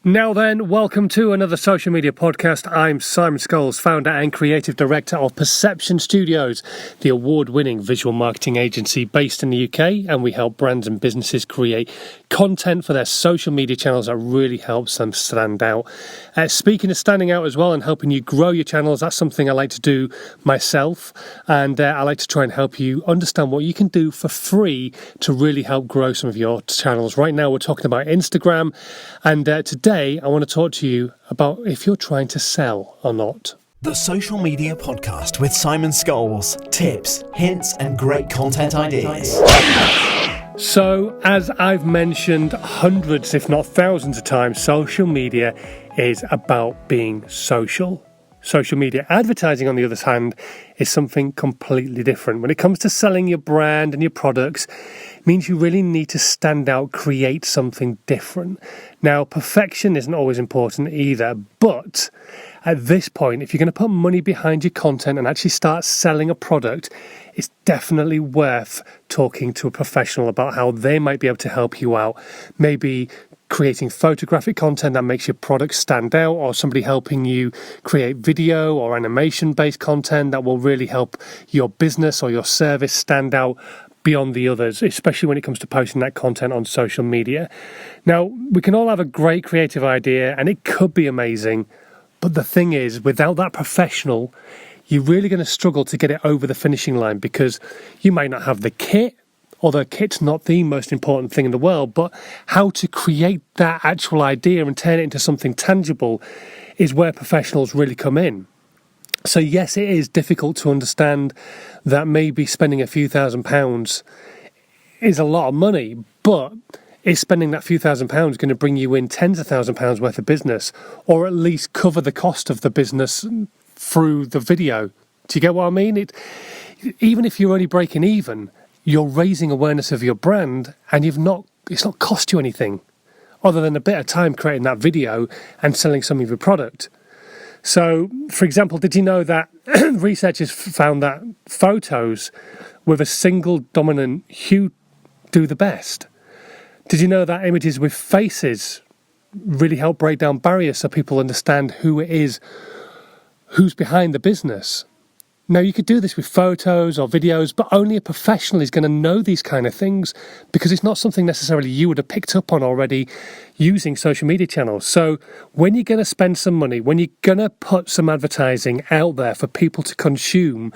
Now then, welcome to another social media podcast. I'm Simon Scholes, founder and creative director of Perception Studios, the award-winning visual marketing agency based in the UK, and we help brands and businesses create content for their social media channels that really helps them stand out. Speaking of standing out as well and helping you grow your channels, that's something I like to do myself, and I like to try and help you understand what you can do for free to really help grow some of your channels. Right now we're talking about Instagram, and today I want to talk to you about if you're trying to sell or not. The Social Media Podcast with Simon Scholes. Tips, hints, and great content ideas. So, as I've mentioned hundreds, if not thousands of times, social media is about being social. Social media advertising, on the other hand, is something completely different. When it comes to selling your brand and your products, it means you really need to stand out, create something different. Now, perfection isn't always important either, but at this point, if you're going to put money behind your content and actually start selling a product, it's definitely worth talking to a professional about how they might be able to help you out. Maybe creating photographic content that makes your product stand out, or somebody helping you create video or animation-based content that will really help your business or your service stand out beyond the others, especially when it comes to posting that content on social media. Now, we can all have a great creative idea and it could be amazing, but the thing is, without that professional, you're really going to struggle to get it over the finishing line because you might not have the kit, although kit's not the most important thing in the world, but how to create that actual idea and turn it into something tangible is where professionals really come in. So yes, it is difficult to understand that maybe spending a few £1,000s is a lot of money, but is spending that few £1,000s going to bring you in tens of £1,000s worth of business, or at least cover the cost of the business through the video? Do you get what I mean? Even if you're only breaking even, you're raising awareness of your brand, and it's not cost you anything other than a bit of time creating that video and selling some of your product. So, for example, did you know that researchers found that photos with a single dominant hue do the best? Did you know that images with faces really help break down barriers so people understand who it is, who's behind the business? Now, you could do this with photos or videos, but only a professional is going to know these kind of things because it's not something necessarily you would have picked up on already using social media channels. So when you're going to spend some money, when you're going to put some advertising out there for people to consume,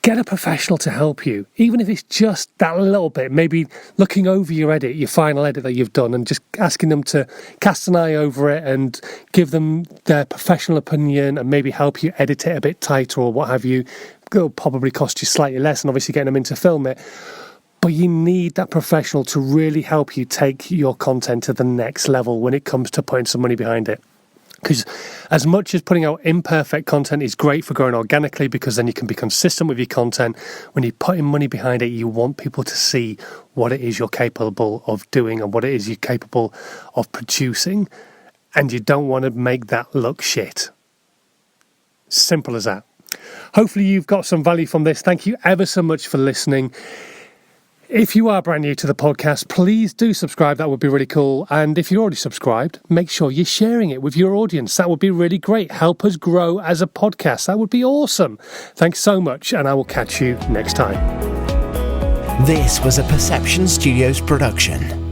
get a professional to help you, even if it's just that little bit, maybe looking over your edit, your final edit that you've done, and just asking them to cast an eye over it and give them their professional opinion and maybe help you edit it a bit tighter or what have you. It'll probably cost you slightly less, and obviously getting them in to film it. But you need that professional to really help you take your content to the next level when it comes to putting some money behind it. Because as much as putting out imperfect content is great for growing organically, because then you can be consistent with your content, when you're putting money behind it, you want people to see what it is you're capable of doing and what it is you're capable of producing, and you don't want to make that look shit. Simple as that. Hopefully you've got some value from this. Thank you ever so much for listening. If you are brand new to the podcast, please do subscribe. That would be really cool. And if you're already subscribed, make sure you're sharing it with your audience. That would be really great. Help us grow as a podcast. That would be awesome. Thanks so much, and I will catch you next time. This was a Perception Studios production.